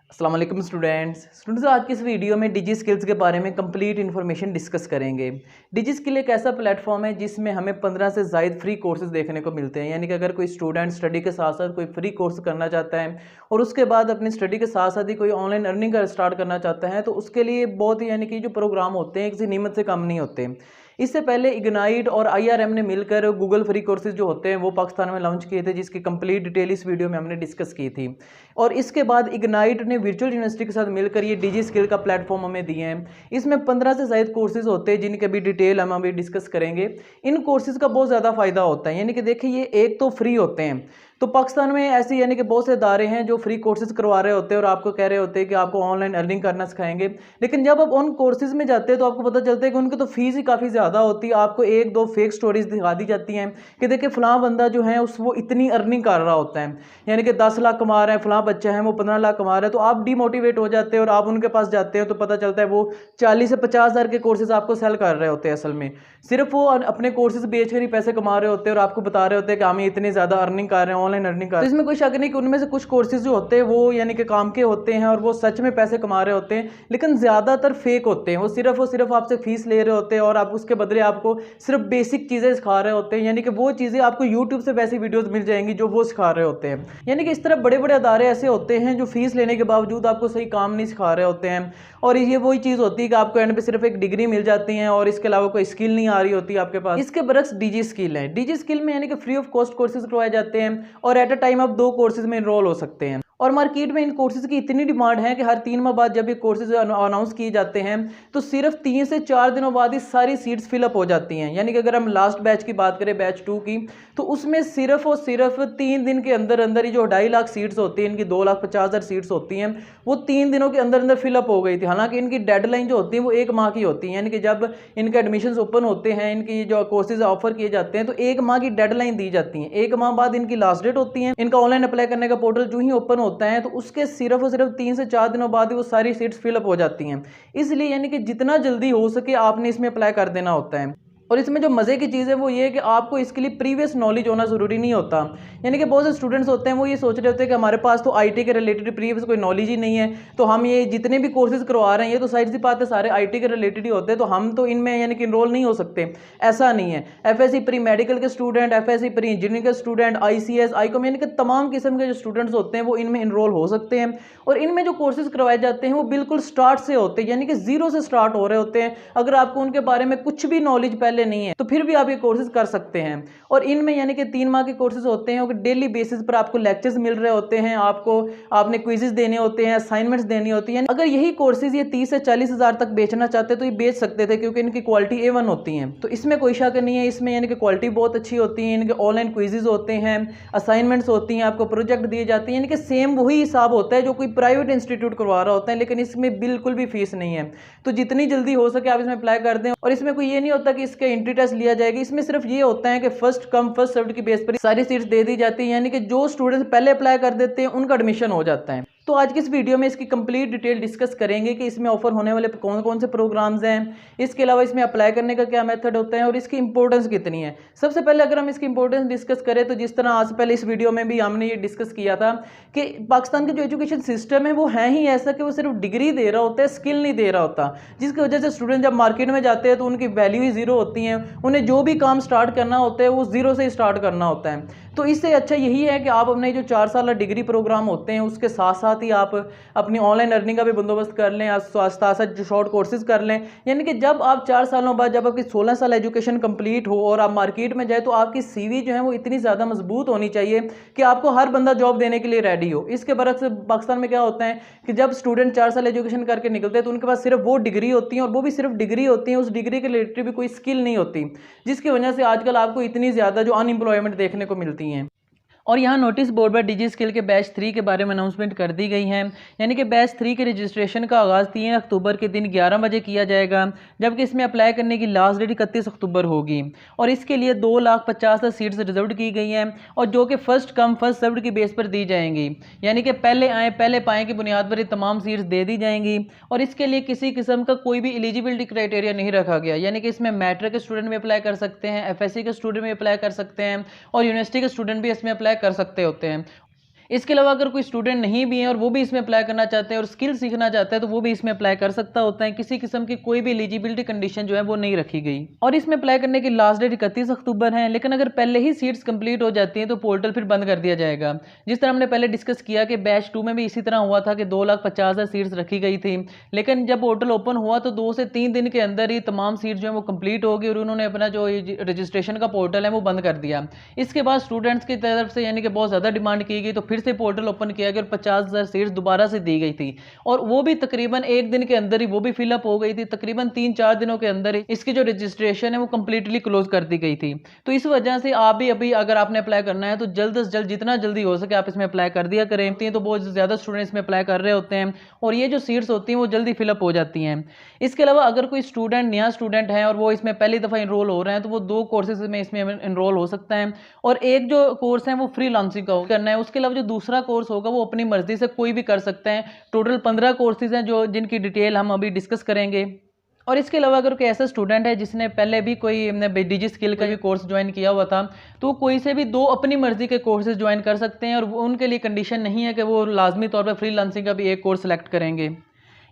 अस्सलाम वालेकुम स्टूडेंट्स आज की इस वीडियो में डिजी स्किल्स के बारे में कंप्लीट इन्फॉर्मेशन डिस्कस करेंगे। डिजी स्किल एक ऐसा प्लेटफॉर्म है जिसमें हमें 15 से ज़ायद फ्री कोर्सेज देखने को मिलते हैं। यानी कि अगर कोई स्टूडेंट स्टडी के साथ साथ कोई फ्री कोर्स करना चाहता है और उसके बाद अपनी स्टडी के साथ साथ ही कोई ऑनलाइन अर्निंग का स्टार्ट करना चाहता है तो उसके लिए बहुत ही यानी कि जो प्रोग्राम होते हैं किसी नीमत से कम नहीं होते। इससे पहले इग्नाइट और IRM ने मिलकर गूगल फ्री कोर्सेज जो होते हैं वो पाकिस्तान में लॉन्च किए थे, जिसकी कंप्लीट डिटेल इस वीडियो में हमने डिस्कस की थी। और इसके बाद इग्नाइट ने वर्चुअल यूनिवर्सिटी के साथ मिलकर ये डिजी स्किल का प्लेटफॉर्म हमें दिए हैं। इसमें 15 से ज़ायद कोर्सेज होते हैं जिनके भी डिटेल हम अभी डिस्कस करेंगे। इन कोर्सेज का बहुत ज़्यादा फ़ायदा होता है। यानी कि देखिए, ये एक तो फ्री होते हैं, तो पाकिस्तान में ऐसे यानी कि बहुत से इदारे हैं जो फ्री कोर्सेज करवा रहे होते हैं और आपको कह रहे होते हैं कि आपको ऑनलाइन अर्निंग करना सिखाएंगे। लेकिन जब आप उन कोर्सेज में जाते हैं तो आपको पता चलता है कि उनकी तो फीस ही काफ़ी ज़्यादा होती है। आपको एक दो फेक स्टोरीज दिखा दी जाती हैं कि देखिए फ़लाँ बंदा जो है वो इतनी अर्निंग कर रहा होता है, यानी कि 10 लाख कमा रहा है, फ़लाँ बच्चा है वो 15 लाख कमा रहा है। तो आप डीमोटिवेट हो जाते हैं और आप उनके पास जाते हैं तो पता चलता है वो 40 से 50 हज़ार के कोर्सेज आपको सेल कर रहे होते हैं। असल में सिर्फ वो अपने कोर्सेज बेच कर ही पैसे कमा रहे होते हैं और आपको बता रहे होते हैं कि हम इतनी ज़्यादा अर्निंग कर रहे हैं, ऑनलाइन अर्निंग कर रहे हैं। इसमें कोई शक नहीं कि उनमें से कुछ कोर्सेज जो होते हैं वो यानी कि काम के होते हैं और वो सच में पैसे कमा रहे होते हैं, लेकिन ज़्यादातर फेक होते हैं। वो सिर्फ आपसे फीस ले रहे होते हैं और आप उसके बदले आपको सिर्फ बेसिक चीज़ें सिखा रहे होते हैं। यानी कि वो चीज़ें आपको यूट्यूब से वैसी वीडियोज़ मिल जाएंगी जो वो सिखा रहे होते हैं। यानी कि इस तरह बड़े बड़े अदारे ऐसे होते हैं जो फीस लेने के बावजूद आपको सही काम नहीं सिखा रहे होते हैं। और ये वही चीज़ होती है कि आपको एंड पे सिर्फ एक डिग्री मिल जाती है और इसके अलावा कोई स्किल नहीं आ रही होती आपके पास। इसके बरक्स डिजी स्किल है। डिजी स्किल में यानी कि फ्री ऑफ कॉस्ट कोर्सेज करवाए जाते हैं और एट अ टाइम आप 2 कोर्सेज में इनरोल हो सकते हैं। और मार्केट में इन कोर्सेज की इतनी डिमांड है कि हर 3 माह बाद जब ये कोर्सेज अनाउंस किए जाते हैं तो सिर्फ 3 से 4 दिनों बाद ही सारी सीट्स फिलअप हो जाती हैं। यानी कि अगर हम लास्ट बैच की बात करें, बैच 2 की, तो उसमें सिर्फ और सिर्फ 3 दिन के अंदर अंदर ही जो 2.5 लाख सीट्स होती हैं, इनकी 2,50,000 सीट्स होती हैं, वो 3 दिनों के अंदर अंदर फिलअप हो गई थी। हालांकि इनकी डेडलाइन जो होती है वो 1 माह की होती है। यानी कि जब इनके एडमिशन ओपन होते हैं, इनकी जो कोर्सेज ऑफर किए जाते हैं तो 1 माह की डेडलाइन दी जाती है। 1 माह बाद इनकी लास्ट डेट होती है। इनका ऑनलाइन अप्लाई करने का पोर्टल जो ही ओपन होता है तो उसके सिर्फ और सिर्फ 3 से 4 दिनों बाद ही वो सारी सीट्स फिलअप हो जाती हैं। इसलिए यानी कि जितना जल्दी हो सके आपने इसमें अप्लाई कर देना होता है। और इसमें जो मज़े की चीज़ है वो ये है कि आपको इसके लिए प्रीवियस नॉलेज होना ज़रूरी नहीं होता। यानी कि बहुत से स्टूडेंट्स होते हैं वो ये सोच रहे होते हैं कि हमारे पास तो IT के रिलेटेड प्रीवियस कोई नॉलेज ही नहीं है, तो हम ये जितने भी कोर्सेज करवा रहे हैं ये तो साइड सी बात है सारे IT के रिलेटेड ही होते हैं, तो हम तो इनमें यानी कि इनरोल नहीं हो सकते। ऐसा नहीं है। FSC प्री मेडिकल के स्टूडेंट, FSC प्री इंजीनियरिंग के स्टूडेंट, ICS, ICOM यानी कि तमाम किस्म के जो स्टूडेंट्स होते हैं वो इनमें इनरोल हो सकते हैं। और इनमें जो कोर्सेज करवाए जाते हैं वो बिल्कुल स्टार्ट से होते हैं, यानी कि ज़ीरो से स्टार्ट हो रहे होते हैं। अगर आपको उनके बारे में कुछ भी नॉलेज पहले नहीं है तो फिर भी आप ये कोर्सेज कर सकते हैं। और इनमें यानी कि 3 माह के कोर्सेज होते हैं और डेली बेसिस पर आपको लेक्चर्स मिल रहे होते हैं, आपने क्विजेस देने होते हैं, असाइनमेंट्स देनी होती हैं। अगर यही कोर्सेज ये 30 से 40 हज़ार तक बेचना चाहते तो ये बेच सकते थे, क्योंकि इनकी क्वालिटी A1 होती है। तो इसमें कोई शक नहीं है, इसमें यानी कि क्वालिटी बहुत अच्छी होती है। इनके ऑनलाइन क्विजेज होते हैं, असाइनमेंट्स होती हैं, आपको प्रोजेक्ट दिए जाते हैं। यानी कि सेम वही हिसाब होता है जो कोई प्राइवेट इंस्टीट्यूट करवा रहा होता है, लेकिन इसमें बिल्कुल भी फीस नहीं है। तो जितनी जल्दी हो सके आप इसमें अप्लाई कर दें। और इसमें कोई ये नहीं होता कि इसका एंट्री टेस्ट लिया जाएगा। इसमें सिर्फ ये होता है कि फर्स्ट कम फर्स्ट सर्व्ड की बेस पर सारी सीट्स दे दी जाती है। यानी कि जो स्टूडेंट्स पहले अप्लाई कर देते हैं उनका एडमिशन हो जाता है। तो आज की इस वीडियो में इसकी कंप्लीट डिटेल डिस्कस करेंगे कि इसमें ऑफर होने वाले कौन कौन से प्रोग्राम्स हैं, इसके अलावा इसमें अप्लाई करने का क्या मेथड होता है और इसकी इंपॉर्टेंस कितनी है। सबसे पहले अगर हम इसकी इंपॉर्टेंस डिस्कस करें तो जिस तरह आज पहले इस वीडियो में भी हमने ये डिस्कस किया था कि पाकिस्तान का जो एजुकेशन सिस्टम है वो है ही ऐसा कि वो सिर्फ डिग्री दे रहा होता है, स्किल नहीं दे रहा होता, जिसकी वजह से स्टूडेंट जब मार्केट में जाते हैं तो उनकी वैल्यू ही जीरो होती है। उन्हें जो भी काम स्टार्ट करना होता है वो जीरो से स्टार्ट करना होता है। तो इससे अच्छा यही है कि आप अपने जो 4 साल डिग्री प्रोग्राम होते हैं उसके साथ साथ ही आप अपनी ऑनलाइन अर्निंग का भी बंदोबस्त कर लें, आप साथ साथ जो शॉर्ट कोर्सेज कर लें। यानी कि जब आप 4 सालों बाद जब आपकी 16 साल एजुकेशन कंप्लीट हो और आप मार्केट में जाए तो आपकी CV जो है वो इतनी ज़्यादा मजबूत होनी चाहिए कि आपको हर बंदा जॉब देने के लिए रेडी हो। इसके बरक्स पाकिस्तान में क्या होता है कि जब स्टूडेंट 4 साल एजुकेशन करके निकलते हैं तो उनके पास सिर्फ वो डिग्री होती है और वो भी सिर्फ डिग्री होती है, उस डिग्री के रिलेटेड भी कोई स्किल नहीं होती, जिसकी वजह से आजकल आपको इतनी ज़्यादा जो अनएम्प्लॉयमेंट देखने को मिलती हैं। और यहाँ नोटिस बोर्ड पर डिजी स्किल के बैच 3 के बारे में अनाउंसमेंट कर दी गई है, यानी कि बैच 3 के रजिस्ट्रेशन का आगाज़ 3 अक्टूबर के दिन 11 बजे किया जाएगा, जबकि इसमें अप्लाई करने की लास्ट डेट 31 अक्टूबर होगी। और इसके लिए 2,50,000 सीट्स रिजर्व की गई हैं और जो कि फर्स्ट कम फर्स्ट सर्व्ड की बेस पर दी जाएंगी, यानी कि पहले आए पहले पाएँ की बुनियाद पर ये तमाम सीट्स दे दी जाएंगी। और इसके लिए किसी किस्म का कोई भी एलिजिबिलिटी क्राइटेरिया नहीं रखा गया, यानी कि इसमें मैट्रिक के स्टूडेंट भी अप्लाई कर सकते हैं, एफएससी के स्टूडेंट भी अप्लाई कर सकते हैं और यूनिवर्सिटी के स्टूडेंट भी इसमें अप्लाई कर सकते होते हैं। इसके अलावा अगर कोई स्टूडेंट नहीं भी है और वो भी इसमें अप्लाई करना चाहते हैं और स्किल सीखना चाहते हैं तो वो भी इसमें अप्लाई कर सकता होता है। किसी किस्म की कोई भी एलिजिबिलिटी कंडीशन जो है वो नहीं रखी गई और इसमें अप्लाई करने की लास्ट डेट 31 अक्टूबर है। लेकिन अगर पहले ही सीट्स कंप्लीट हो जाती हैं तो पोर्टल फिर बंद कर दिया जाएगा। जिस तरह हमने पहले डिस्कस किया कि बैच 2 में भी इसी तरह हुआ था कि 2,50,000 सीट्स रखी गई थी, लेकिन जब पोर्टल ओपन हुआ तो 2 से 3 दिन के अंदर ही तमाम सीट्स जो है वो कंप्लीट होगी और उन्होंने अपना जो रजिस्ट्रेशन का पोर्टल है वो बंद कर दिया। इसके बाद स्टूडेंट्स की तरफ से यानी कि बहुत ज़्यादा डिमांड की गई तो फिर से पोर्टल ओपन किया गया और 50,000 सीट्स दोबारा से दी गई थी और वो भी तकरीबन एक दिन के अंदर ही वो भी फिलअप हो गई थी। तकरीबन 3-4 दिनों के अंदर ही इसकी जो रजिस्ट्रेशन है वो कंप्लीटली क्लोज कर दी गई थी। तो इस वजह से आप भी अभी अगर आपने अप्लाई करना है तो जल्द से जल्द जितना जल्दी हो सके आप इसमें अप्लाई कर दिया करें। तो बहुत ज़्यादा स्टूडेंट्स इसमें अप्लाई कर रहे होते हैं और ये जो सीट्स होती हैं वो जल्दी फिलअप हो जाती हैं। इसके अलावा अगर कोई स्टूडेंट नया स्टूडेंट है और वो इसमें पहली दफ़ा इनरोल हो रहे हैं तो वो 2 कोर्सेज में इसमें इनरोल हो सकता है और एक जो कोर्स है वो फ्रीलांसिंग का करना है। उसके अलावा जो दूसरा कोर्स होगा वो अपनी मर्जी से कोई भी कर सकते हैं। टोटल 15 कोर्सेज हैं जो जिनकी डिटेल हम अभी डिस्कस करेंगे। और इसके अलावा अगर कोई ऐसा स्टूडेंट है जिसने पहले भी कोई डिजी स्किल का भी कोर्स ज्वाइन किया हुआ था तो कोई से भी 2 अपनी मर्जी के कोर्सेज ज्वाइन कर सकते हैं और उनके लिए कंडीशन नहीं है कि वो लाजमी तौर पर फ्रीलांसिंग का भी एक कोर्स सेलेक्ट करेंगे।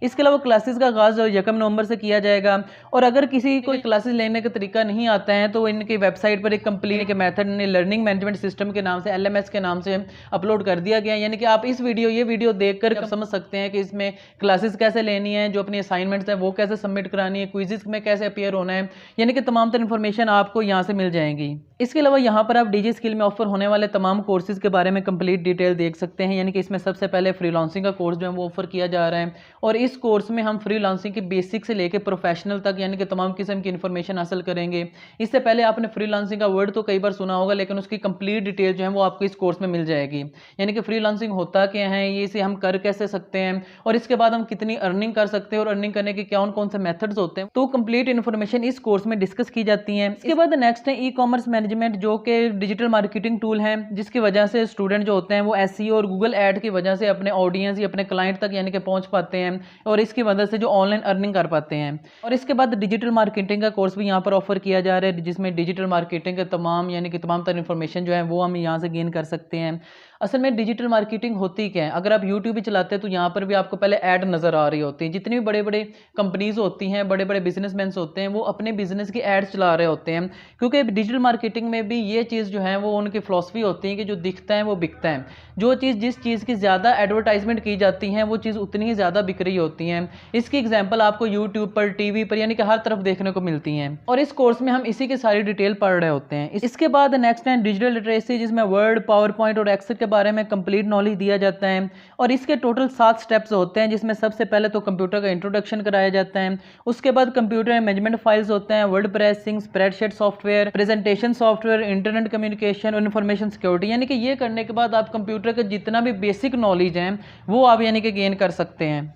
इसके अलावा क्लासेस का आगाज़ 1 नवंबर से किया जाएगा और अगर किसी को क्लासेस लेने का तरीका नहीं आता है तो इनकी वेबसाइट पर एक कंप्लीट के मेथड ने लर्निंग मैनेजमेंट सिस्टम के नाम से LMS के नाम से अपलोड कर दिया गया है। यानी कि आप ये वीडियो देखकर समझ सकते हैं कि इसमें क्लासेस कैसे लेनी है, जो अपनी असाइनमेंट्स है वो कैसे सबमिट करानी है, क्विज़ में कैसे अपीयर होना है, यानी कि तमाम तरह इन्फॉर्मेशन आपको यहाँ से मिल जाएंगी। इसके अलावा यहाँ पर आप डीजी स्किल में ऑफर होने वाले तमाम कोर्सेज के बारे में कंप्लीट डिटेल देख सकते हैं। यानी कि इसमें सबसे पहले फ्रीलांसिंग का कोर्स जो है वो ऑफर किया जा रहा है और इस कोर्स में हम फ्रीलांसिंग की बेसिक से लेकर प्रोफेशनल तक यानी कि तमाम किस्म की इन्फॉर्मेशन हासिल करेंगे। इससे पहले आपने फ्रीलांसिंग का वर्ड तो कई बार सुना होगा लेकिन उसकी कंप्लीट डिटेल जो है वो आपको इस कोर्स में मिल जाएगी। यानी कि फ्रीलांसिंग होता क्या है, ये इसे हम कर कैसे सकते हैं और इसके बाद हम कितनी अर्निंग कर सकते हैं और अर्निंग करने के कौन कौन से मेथड्स होते हैं, तो कंप्लीट इन्फॉर्मेशन इस कोर्स में डिस्कस की जाती है। इसके बाद नेक्स्ट है ई-कॉमर्स मैनेजमेंट, जो कि डिजिटल मार्केटिंग टूल है जिसकी वजह से स्टूडेंट जो होते हैं वो SEO और गूगल ऐड की वजह से अपने ऑडियंस या अपने क्लाइंट तक यानी कि पहुंच पाते हैं और इसकी मदद से जो ऑनलाइन अर्निंग कर पाते हैं। और इसके बाद डिजिटल मार्केटिंग का कोर्स भी यहाँ पर ऑफर किया जा रहा है जिसमें डिजिटल मार्केटिंग के तमाम यानी कि तमाम तरह इन्फॉर्मेशन जो है वो हम यहाँ से गेन कर सकते हैं। असल में डिजिटल मार्केटिंग होती क्या है, अगर आप यूट्यूब भी चलाते हैं तो यहाँ पर भी आपको पहले ऐड नज़र आ रही होती है। जितनी भी बड़े बड़े कंपनीज होती हैं, बड़े बड़े बिजनेसमैन होते हैं, वो अपने बिजनेस की एड्स चला रहे होते हैं क्योंकि डिजिटल मार्केटिंग में भी ये चीज़ जो है वो उनकी फिलॉसफी होती है कि जो दिखता है वो बिकता है। जो चीज़ जिस चीज़ की ज़्यादा एडवर्टाइजमेंट की जाती है वो चीज़ उतनी ही ज़्यादा बिक रही होती है। इसकी एग्जाम्पल आपको यूट्यूब पर, टीवी पर यानी कि हर तरफ देखने को मिलती हैं और इस कोर्स में हम इसी की सारी डिटेल पढ़ रहे होते हैं। इसके बाद नेक्स्ट है डिजिटल लिटरेसी, जिसमें वर्ड, पावर पॉइंट और एक्सेल के बारे में कंप्लीट नॉलेज दिया जाता है और इसके टोटल 7 स्टेप्स होते हैं जिसमें सबसे पहले तो कंप्यूटर का इंट्रोडक्शन कराया जाता है। उसके बाद कंप्यूटर मैनेजमेंट फाइल्स होते हैं, word pressing, spreadsheet software, presentation software, internet communication और इन्फॉर्मेशन सिक्योरिटी। यानी कि ये करने के बाद आप कंप्यूटर का जितना भी बेसिक नॉलेज है वो आप यानी कि गेन कर सकते हैं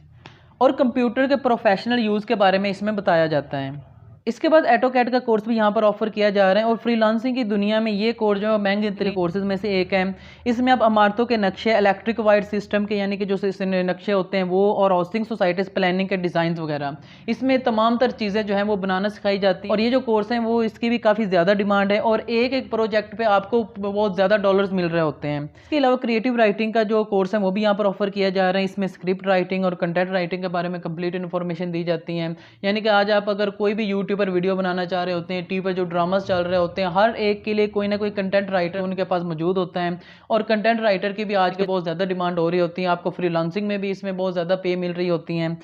और कंप्यूटर के प्रोफेशनल यूज़ के बारे में इसमें बताया जाता है। इसके बाद ऑटोकैड का कोर्स भी यहाँ पर ऑफर किया जा रहा है और फ्रीलांसिंग की दुनिया में ये कोर्स जो महंगे तरीके कोर्सेज में से एक है। इसमें आप इमारतों के नक्शे, इलेक्ट्रिक वायर सिस्टम के यानी कि जो नक्शे होते हैं वो और हाउसिंग सोसाइटीज़ प्लानिंग के डिज़ाइन वगैरह, इसमें तमाम तर चीज़ें जो हैं वो बनाना सिखाई जाती है और ये जो कोर्स हैं वो इसकी भी काफ़ी ज़्यादा डिमांड है और एक एक प्रोजेक्ट पर आपको बहुत ज़्यादा डॉलर्स मिल रहे होते हैं। इसके अलावा क्रिएटिव राइटिंग का जो कोर्स है वो भी यहाँ पर ऑफर किया जा रहा है। इसमें स्क्रिप्ट राइटिंग और कंटेंट राइटिंग के बारे में कंप्लीट इन्फॉर्मेशन दी जाती है। यानी कि आज आप अगर कोई भी यूट्यूब पर वीडियो बनाना चाह रहे होते हैं, टीवी पर जो ड्रामास चल रहे होते हैं, हर एक के लिए कोई ना कोई कंटेंट राइटर उनके पास मौजूद होता है और कंटेंट राइटर की भी आज के बहुत ज़्यादा डिमांड हो रही होती है। आपको फ्रीलांसिंग में भी इसमें बहुत ज़्यादा पे मिल रही होती हैं।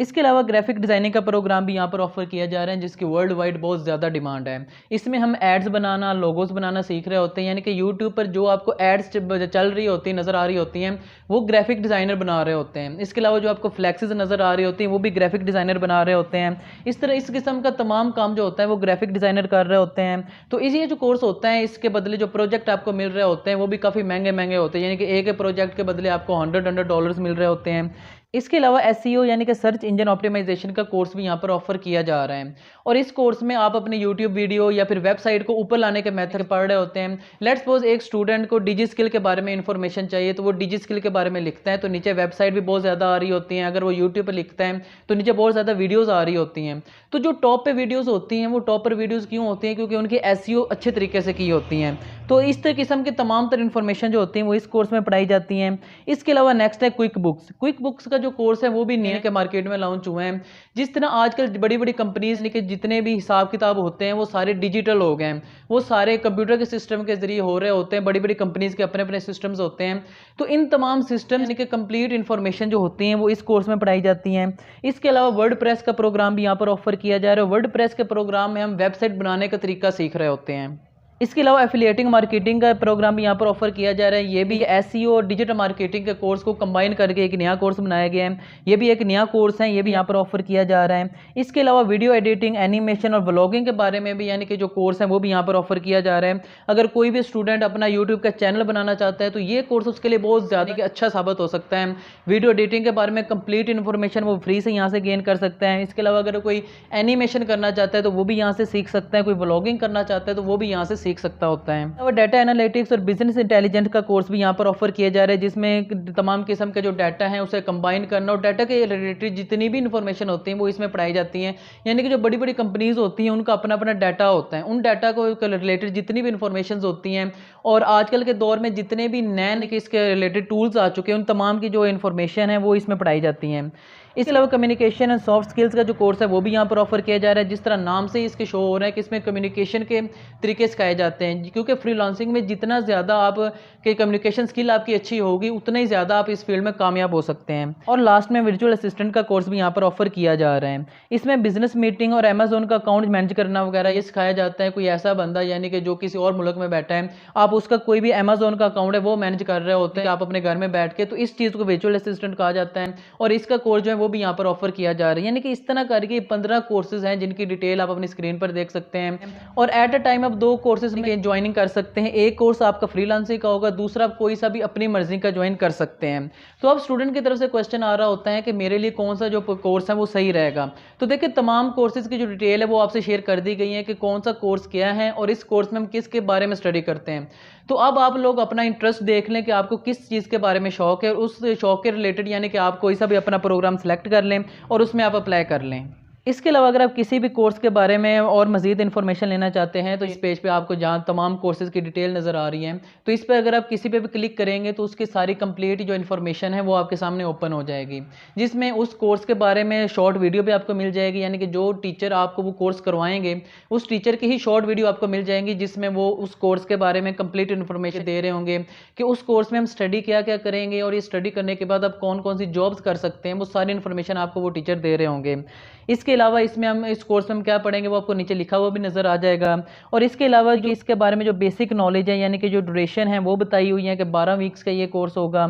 इसके अलावा ग्राफिक डिज़ाइनिंग का प्रोग्राम भी यहाँ पर ऑफर किया जा रहा है, जिसकी वर्ल्ड वाइड बहुत ज़्यादा डिमांड है। इसमें हम एड्स बनाना, लोगोस बनाना सीख रहे होते हैं, यानी कि यूट्यूब पर जो आपको एड्स चल रही होती है, नज़र आ रही होती हैं, वो ग्राफिक डिज़ाइनर बना रहे होते हैं। इसके अलावा जो आपको फ्लैक्सेस नज़र आ रही होती हैं, वो भी ग्राफिक डिज़ाइनर बना रहे होते हैं। इस तरह इस किस्म का तमाम काम जो होता है वो ग्राफिक डिज़ाइनर कर रहे होते हैं। तो ये जो कोर्स होता है, इसके बदले जो प्रोजेक्ट आपको मिल रहे होते हैं वो भी काफ़ी महंगे महंगे होते हैं, यानी कि एक प्रोजेक्ट के बदले आपको $100 मिल रहे होते हैं। इसके अलावा एसईओ यानी कि सर्च इंजन ऑप्टिमाइजेशन का कोर्स भी यहाँ पर ऑफर किया जा रहा है, और इस कोर्स में आप अपने यूट्यूब वीडियो या फिर वेबसाइट को ऊपर लाने के मेथड पढ़ रहे होते हैं। लेट्स सपोज एक स्टूडेंट को डिजी स्किल के बारे में इंफॉर्मेशन चाहिए, तो वो डिजी स्किल के बारे में लिखता है, तो नीचे वेबसाइट भी बहुत ज़्यादा आ रही होती हैं। अगर वो यूट्यूब पर लिखता है तो नीचे बहुत ज़्यादा वीडियोज़ आ रही होती हैं। तो जो टॉप पे वीडियोज़ होती हैं वो टॉप पर वीडियोज़ क्यों होती हैं? क्योंकि उनकी एसईओ अच्छे तरीके से की होती हैं। तो इस किस्म की तमाम तरह इन्फॉर्मेशन जो होती हैं वो इस कोर्स में पढ़ाई जाती हैं। इसके अलावा नेक्स्ट है क्विक बुक्स। क्विक बुक्स का जो कोर्स है वो भी नए के मार्केट में लॉन्च हुए हैं। जिस तरह आजकल बड़ी बड़ी कंपनीज के जितने भी हिसाब किताब होते हैं वो सारे डिजिटल हो गए हैं, वो सारे कंप्यूटर के सिस्टम के जरिए हो रहे होते हैं। बड़ी बड़ी कंपनीज के अपने अपने सिस्टम्स होते हैं, तो इन तमाम सिस्टम्स के कंप्लीट इन्फॉर्मेशन जो होती हैं वो इस कोर्स में पढ़ाई जाती हैं। इसके अलावा वर्डप्रेस का प्रोग्राम भी यहाँ पर ऑफर किया जा रहा है। वर्डप्रेस के प्रोग्राम में हम वेबसाइट बनाने का तरीका सीख रहे होते हैं। इसके अलावा एफिलिएटिंग मार्केटिंग का प्रोग्राम भी यहाँ पर ऑफर किया जा रहा है। ये भी एसईओ और डिजिटल मार्केटिंग के कोर्स को कंबाइन करके एक नया कोर्स बनाया गया है। ये भी एक नया कोर्स है, ये भी यहाँ पर ऑफर किया जा रहा है। इसके अलावा वीडियो एडिटिंग, एनिमेशन और व्लॉगिंग के बारे में भी यानी कि जो कोर्स है वो भी यहाँ पर ऑफर किया जा रहा है। अगर कोई भी स्टूडेंट अपना यूट्यूब का चैनल बनाना चाहता है तो ये कोर्स उसके लिए बहुत ज़्यादा अच्छा साबित हो सकता है। वीडियो एडिटिंग के बारे में कंप्लीट इन्फॉर्मेशन वो फ्री से यहाँ से गेन कर सकता है। इसके अलावा अगर कोई एनिमेशन करना चाहता है तो वो भी यहाँ से सीख सकता है। कोई व्लॉगिंग करना चाहता है तो वो भी यहाँ से सीख सकता होता है। और डाटा एनालिटिक्स और बिजनेस इंटेलिजेंस का कोर्स भी यहाँ पर ऑफर किया जा रहा है, जिसमें तमाम किस्म के जो डाटा है उसे कंबाइन करना और डाटा के रिलेटेड जितनी भी इंफॉर्मेशन होती है वो इसमें पढ़ाई जाती है। यानी कि जो बड़ी बड़ी कंपनीज होती हैं उनका अपना अपना डाटा होता है, उन डाटा को रिलेटेड जितनी भी इंफॉर्मेशन होती हैं, और आजकल के दौर में जितने भी नए इसके रिलेटेड टूल्स आ चुके हैं उन तमाम की जो इन्फॉर्मेशन है वो इसमें पढ़ाई जाती हैं। इसके अलावा कम्युनिकेशन एंड सॉफ्ट स्किल्स का जो कोर्स है वो भी यहाँ पर ऑफर किया जा रहा है। जिस तरह नाम से ही इसके शो हो रहा है कि इसमें कम्युनिकेशन के तरीके सिखाए जाते हैं, क्योंकि फ्रीलांसिंग में जितना ज़्यादा आप के कम्युनिकेशन स्किल आपकी अच्छी होगी उतना ही ज़्यादा आप इस फील्ड में कामयाब हो सकते हैं। और लास्ट में वर्चुअल असिस्टेंट का कोर्स भी यहाँ पर ऑफर किया जा रहा है। इसमें बिजनेस मीटिंग और अमेजोन का अकाउंट मैनेज करना वगैरह ये सिखाया जाता है। कोई ऐसा बंदा यानी कि जो किसी और मुल्क में बैठा है, आप उसका कोई भी अमेजोन का अकाउंट है वो मैनेज कर रहे होते हैं आप अपने घर में बैठ के, तो इस चीज़ को वर्चुअल असिस्टेंट कहा जाता है। और इसका कोर्स जो है वो भी यहाँ पर ऑफर किया जा रहा है। यानी कि इस तरह करके 15 कोर्सेज हैं जिनकी डिटेल आप अपनी स्क्रीन पर देख सकते हैं, और एट अ टाइम आप 2 कोर्सेज में ज्वाइनिंग कर सकते हैं। एक कोर्स आपका फ्रीलांसिंग का होगा, दूसरा आप कोई सा भी अपनी मर्जी का ज्वाइन कर सकते हैं। तो अब स्टूडेंट की तरफ से क्वेश्चन आ रहा होता है कि मेरे लिए कौन सा जो कोर्स है वो सही रहेगा। तो देखिए तमाम कोर्सेज की जो डिटेल है वो आपसे शेयर कर दी गई है कि कौन सा कोर्स क्या है और इस कोर्स में हम किसके बारे में स्टडी करते हैं। तो अब आप लोग अपना इंटरेस्ट देख लें कि आपको किस चीज़ के बारे में शौक है, और उस शौक के रिलेटेड यानी कि आप कोई सा भी अपना प्रोग्राम सेलेक्ट कर लें और उसमें आप अप्लाई कर लें। इसके अलावा अगर आप किसी भी कोर्स के बारे में और मज़ीद इन्फॉर्मेशन लेना चाहते हैं तो इस पेज पे आपको जहाँ तमाम कोर्सेज की डिटेल नज़र आ रही है, तो इस पर अगर आप किसी पे भी क्लिक करेंगे तो उसकी सारी कंप्लीट जो इन्फॉर्मेशन है वो आपके सामने ओपन हो जाएगी, जिसमें उस कोर्स के बारे में शॉर्ट वीडियो भी आपको मिल जाएगी। यानी कि जो टीचर आपको वो कोर्स करवाएंगे उस टीचर की ही शॉर्ट वीडियो आपको मिल जाएंगी, जिसमें वो उस कोर्स के बारे में कंप्लीट इन्फॉर्मेशन दे रहे होंगे कि उस कोर्स में हम स्टडी क्या क्या करेंगे और ये स्टडी करने के बाद आप कौन कौन सी जॉब्स कर सकते हैं, वो सारी इन्फॉर्मेशन आपको वो टीचर दे रहे होंगे। इसके अलावा इसमें हम इस कोर्स में हम क्या पढ़ेंगे वो आपको नीचे लिखा हुआ भी नज़र आ जाएगा। और इसके अलावा जो इसके बारे में जो बेसिक नॉलेज है यानी कि जो ड्यूरेशन है वो बताई हुई है कि 12 वीक्स का ये कोर्स होगा।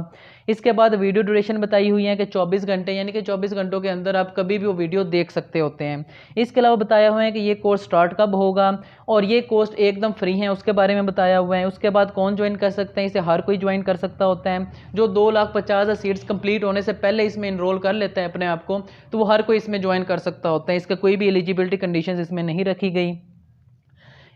इसके बाद वीडियो ड्यूरेशन बताई हुई है कि 24 घंटे, यानी कि 24 घंटों के अंदर आप कभी भी वो वीडियो देख सकते होते हैं। इसके अलावा बताया हुआ है कि ये कोर्स स्टार्ट कब होगा और ये कोर्स एकदम फ्री है उसके बारे में बताया हुआ है। उसके बाद कौन ज्वाइन कर सकते हैं, इसे हर कोई ज्वाइन कर सकता होता है। जो 2,50,000 सीट्स कंप्लीट होने से पहले इसमें इनरोल कर लेता है अपने आप को, तो वो हर कोई इसमें ज्वाइन कर सकता होता है। इसका कोई भी एलिजिबिलिटी कंडीशंस इसमें नहीं रखी गई।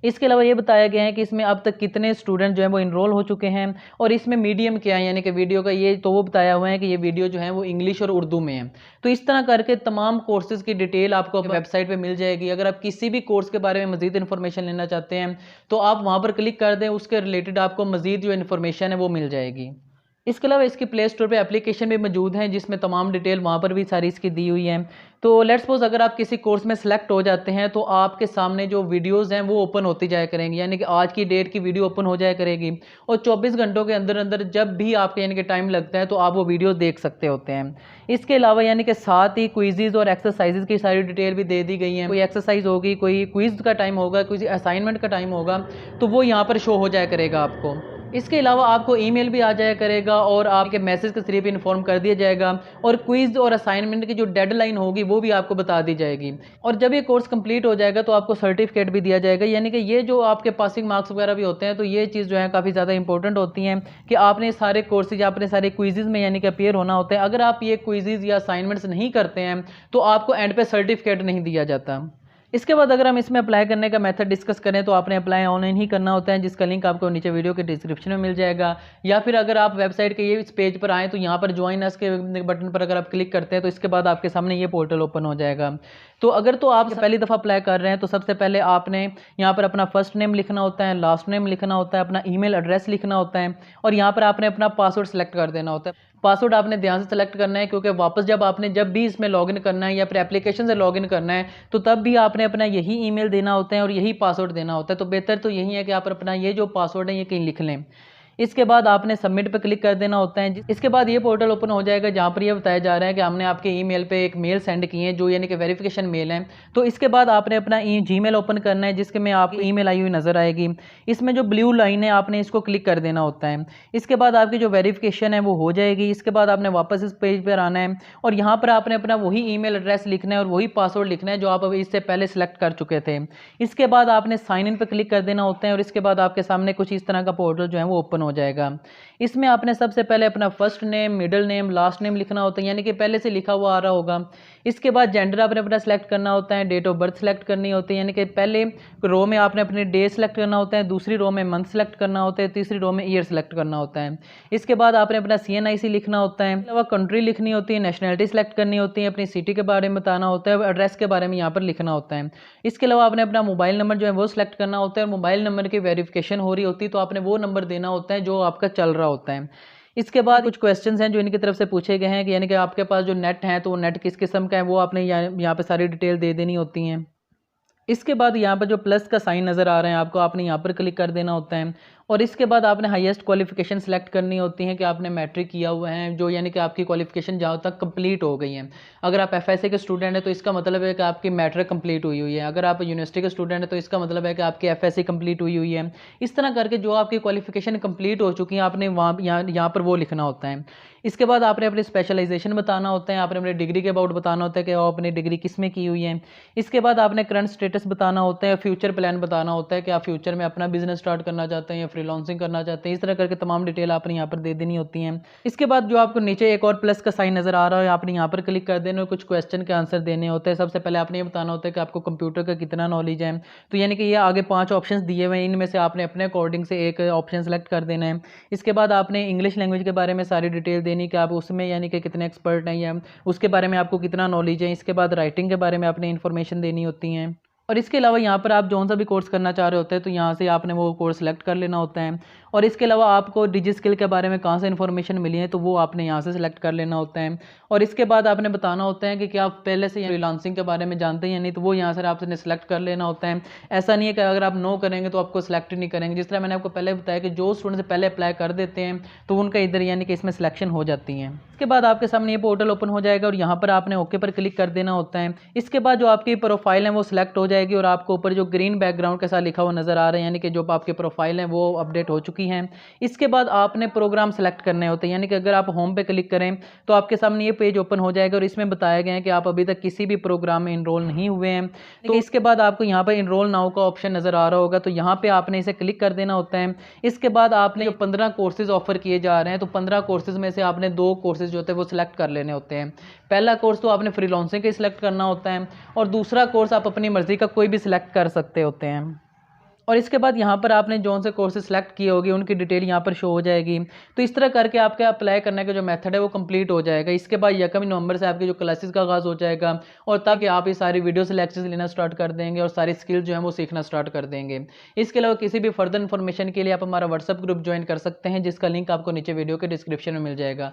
इसके अलावा ये बताया गया है कि इसमें अब तक कितने स्टूडेंट जो हैं वो इनरोल हो चुके हैं और इसमें मीडियम क्या है, यानी कि वीडियो का ये तो वो बताया हुआ है कि ये वीडियो जो है वो इंग्लिश और उर्दू में है। तो इस तरह करके तमाम कोर्सेज की डिटेल आपको वेबसाइट पे मिल जाएगी। अगर आप किसी भी कोर्स के बारे में मजीद इन्फॉर्मेशन लेना चाहते हैं तो आप वहाँ पर क्लिक कर दें, उसके रिलेटेड आपको मजीद जो इन्फॉर्मेशन है वो मिल जाएगी। इसके अलावा इसकी प्ले स्टोर पे एप्लीकेशन भी मौजूद हैं जिसमें तमाम डिटेल वहाँ पर भी सारी इसकी दी हुई है। तो लेट्स सपोज अगर आप किसी कोर्स में सेलेक्ट हो जाते हैं तो आपके सामने जो वीडियोज़ हैं वो ओपन होती जाया करेंगी, यानी कि आज की डेट की वीडियो ओपन हो जाया करेगी और 24 घंटों के अंदर अंदर जब भी आपके यानी कि टाइम लगता है तो आप वो वीडियो देख सकते होते हैं। इसके अलावा यानी कि साथ ही क्विज़ और एक्सरसाइजेज की सारी डिटेल भी दे दी गई हैं। कोई एक्सरसाइज होगी, कोई क्विज़ का टाइम होगा, कोई असाइनमेंट का टाइम होगा, तो वो यहाँ पर शो हो जाया करेगा आपको। इसके अलावा आपको ईमेल भी आ जाया करेगा और आपके मैसेज के जरिए भी इन्फॉर्म कर दिया जाएगा और क्विज़ और असाइनमेंट की जो डेडलाइन होगी वो भी आपको बता दी जाएगी। और जब ये कोर्स कंप्लीट हो जाएगा तो आपको सर्टिफिकेट भी दिया जाएगा, यानी कि ये जो आपके पासिंग मार्क्स वगैरह भी होते हैं तो ये चीज़ जो है काफ़ी ज़्यादा इंपॉर्टेंट होती हैं कि आपने सारे कोर्सेज आपने सारे क्विज़ में यानी कि अपीयर होना होता है। अगर आप ये क्विज़ या असाइनमेंट्स नहीं करते हैं तो आपको एंड पे सर्टिफिकेट नहीं दिया जाता। इसके बाद अगर हम इसमें अप्लाई करने का मेथड डिस्कस करें तो आपने अप्लाई ऑनलाइन ही करना होता है, जिसका लिंक आपको नीचे वीडियो के डिस्क्रिप्शन में मिल जाएगा, या फिर अगर आप वेबसाइट के ये इस पेज पर आएँ तो यहाँ पर ज्वाइन अस के बटन पर अगर आप क्लिक करते हैं तो इसके बाद आपके सामने ये पोर्टल ओपन हो जाएगा। तो अगर तो आप पहली दफ़ा अप्लाई कर रहे हैं तो सबसे पहले आपने यहाँ पर अपना फर्स्ट नेम लिखना होता है, लास्ट नेम लिखना होता है, अपना ईमेल एड्रेस लिखना होता है और यहाँ पर आपने अपना पासवर्ड सेलेक्ट कर देना होता है। पासवर्ड आपने ध्यान से सेलेक्ट करना है क्योंकि वापस जब भी इसमें लॉगिन करना है या फिर एप्लीकेशन से लॉगिन करना है तो तब भी आपने अपना यही ईमेल देना होता है और यही पासवर्ड देना होता है। तो बेहतर तो यही है कि आप अपना ये जो पासवर्ड है ये कहीं लिख लें। इसके बाद आपने सबमिट पर क्लिक कर देना होता है। इसके बाद ये पोर्टल ओपन हो जाएगा जहाँ पर ये बताया जा रहा है कि हमने आपके ईमेल पे एक मेल सेंड किए हैं जो यानी कि वेरिफिकेशन मेल है। तो इसके बाद आपने अपना जीमेल ओपन करना है जिसके में आपको ईमेल आई हुई नज़र आएगी। इसमें जो ब्लू लाइन है आपने इसको क्लिक कर देना होता है। इसके बाद आपकी जो वेरिफिकेशन है वो हो जाएगी। इसके बाद आपने वापस इस पेज पर आना है और यहाँ पर आपने अपना वही ईमेल एड्रेस लिखना है और वही पासवर्ड लिखना है जो आप अभी इससे पहले सेलेक्ट कर चुके थे। इसके बाद आपने साइन इन पर क्लिक कर देना होता है और इसके बाद आपके सामने कुछ इस तरह का पोर्टल जो है वो ओपन हो जाएगा। इसमें आपने सबसे पहले अपना first name, middle name, last name लिखना होता है, यानी कि पहले से लिखा हुआ आ रहा होगा। इसके बाद जेंडर आपने अपना सेलेक्ट करना होता है, डेट ऑफ बर्थ सेलेक्ट करनी होती है, यानी कि पहले रो में आपने अपने डे सेलेक्ट करना होता है, दूसरी रो में मंथ सेलेक्ट करना होता है, तीसरी रो में ईयर सेलेक्ट करना होता है। इसके बाद आपने अपना CNIC लिखना होता है, अलावा कंट्री लिखनी होती है, नेशनलिटी सेलेक्ट करनी होती है, अपनी सिटी के बारे में बताना होता है, एड्रेस के बारे में यहाँ पर लिखना होता है। इसके अलावा आपने अपना मोबाइल नंबर जो है वो सिलेक्ट करना होता है। मोबाइल नंबर की वेरिफिकेशन हो रही होती है तो आपने वो नंबर देना होता है जो आपका चल रहा होता है। इसके बाद कुछ क्वेश्चंस हैं जो इनकी तरफ से पूछे गए हैं कि यानी कि आपके पास जो नेट है तो वो नेट किस किस्म का है वो आपने यहाँ पे सारी डिटेल दे देनी होती हैं। इसके बाद यहाँ पर जो प्लस का साइन नज़र आ रहा है आपको, आपने यहाँ पर क्लिक कर देना होता है और इसके बाद आपने हाईएस्ट क्वालिफिकेशन सेलेक्ट करनी होती है कि आपने मैट्रिक किया हुआ है, जो यानी कि आपकी क्वालिफिकेशन जहाँ तक कंप्लीट हो गई है। अगर आप FSA के स्टूडेंट हैं तो इसका मतलब है कि आपकी मैट्रिक कंप्लीट हुई हुई है। अगर आप यूनिवर्सिटी के स्टूडेंट हैं तो इसका मतलब है कि आपकी FSA कंप्लीट हुई हुई है। इस तरह करके जो आपकी क्वालिफिकेशन कंप्लीट हो चुकी है आपने वहाँ यहाँ पर वो लिखना होता है। इसके बाद आपने अपनी स्पेशलाइजेशन बताना होता है, आपने अपनी डिग्री के अबाउट बताना होता है कि आप अपनी डिग्री किस में की हुई है। इसके बाद आपने करंट स्टेटस बताना होता है, फ्यूचर प्लान बताना होता है कि आप फ्यूचर में अपना बिजनेस स्टार्ट करना चाहते हैं या फ्रीलांसिंग करना चाहते हैं। इस तरह करके तमाम डिटेल आपने यहाँ पर दे देनी होती हैं। इसके बाद जो आपको नीचे एक और प्लस का साइन नज़र आ रहा है आपने यहाँ पर क्लिक कर देना और कुछ क्वेश्चन के आंसर देने होते हैं। सबसे पहले आपने ये बताना होता है कि आपको कंप्यूटर का कितना नॉलेज है। तो यानी कि ये आगे 5 ऑप्शंस दिए हुए हैं, इनमें से आपने अपने अकॉर्डिंग से एक ऑप्शन सेलेक्ट कर देना है। इसके बाद आपने इंग्लिश लैंग्वेज के बारे में सारी डिटेल देनी कि आप उसमें यानी कि कितने एक्सपर्ट हैं या उसके बारे में आपको कितना नॉलेज है। इसके बाद राइटिंग के बारे में आपने इन्फॉर्मेशन देनी होती हैं। और इसके अलावा यहाँ पर आप जौन सा भी कोर्स करना चाह रहे होते हैं तो यहाँ से आपने वो कोर्स सेलेक्ट कर लेना होता है। और इसके अलावा आपको डिजिस्किल के बारे में कहाँ से इन्फॉर्मेशन मिली है तो वो आपने यहाँ से सिलेक्ट कर लेना होता है। और इसके बाद आपने बताना होता है कि क्या आप पहले से फ्रीलांसिंग के बारे में जानते हैं या नहीं, तो वो यहाँ से आपने सेलेक्ट कर लेना होता है। ऐसा नहीं है कि अगर आप नो करेंगे तो आपको सिलेक्ट ही नहीं करेंगे। जिस तरह मैंने आपको पहले बताया कि जो स्टूडेंट से पहले अप्लाई कर देते हैं तो उनका इधर यानी कि इसमें सिलेक्शन हो जाती है। इसके बाद आपके सामने ये पोर्टल ओपन हो जाएगा और यहाँ पर आपने ओके पर क्लिक कर देना होता है। इसके बाद जो आपकी प्रोफाइल है वो सिलेक्ट हो जाएगी और आपको ऊपर जो ग्रीन बैकग्राउंड के साथ लिखा हुआ नजर आ रहा है यानी कि जो आपकी प्रोफाइल है वो अपडेट हो चुकी है। इसके बाद आपने प्रोग्राम सेलेक्ट करने होते हैं, यानी कि अगर आप होम पे क्लिक करें तो आपके सामने ये पेज ओपन हो जाएगा और इसमें बताया गया है कि आप अभी तक किसी भी प्रोग्राम में इनरोल नहीं हुए हैं। तो इसके बाद आपको यहाँ पर इनरोल नाउ का ऑप्शन नजर आ रहा होगा, तो यहाँ पे आपने इसे क्लिक कर देना होता है। इसके बाद आपने जो 15 कोर्सेज ऑफर किए जा रहे हैं तो 15 कोर्सेज में से आपने 2 कोर्सेज जो होते हैं वो सिलेक्ट कर लेने होते हैं। पहला कोर्स तो आपने फ्रीलांसिंग का सिलेक्ट करना होता है और दूसरा कोर्स आप अपनी मर्जी का कोई भी सिलेक्ट कर सकते होते हैं। और इसके बाद यहाँ पर आपने जौन से कोर्सेज सेलेक्ट किए होंगे उनकी डिटेल यहाँ पर शो हो जाएगी। तो इस तरह करके आपका अप्लाई करने का जो मेथड है वो कंप्लीट हो जाएगा। इसके बाद 1 नवंबर से आपके जो क्लासेस का आगाज़ हो जाएगा और ताकि आप ये सारी वीडियो से लेक्चर्स लेना स्टार्ट कर देंगे और सारी स्किल्स जो है वो सीखना स्टार्ट कर देंगे। इसके अलावा किसी भी फर्दर इन्फॉर्मेशन के लिए आप हमारा व्हाट्सअप ग्रुप ज्वाइन कर सकते हैं, जिसका लिंक आपको नीचे वीडियो के डिस्क्रिप्शन में मिल जाएगा।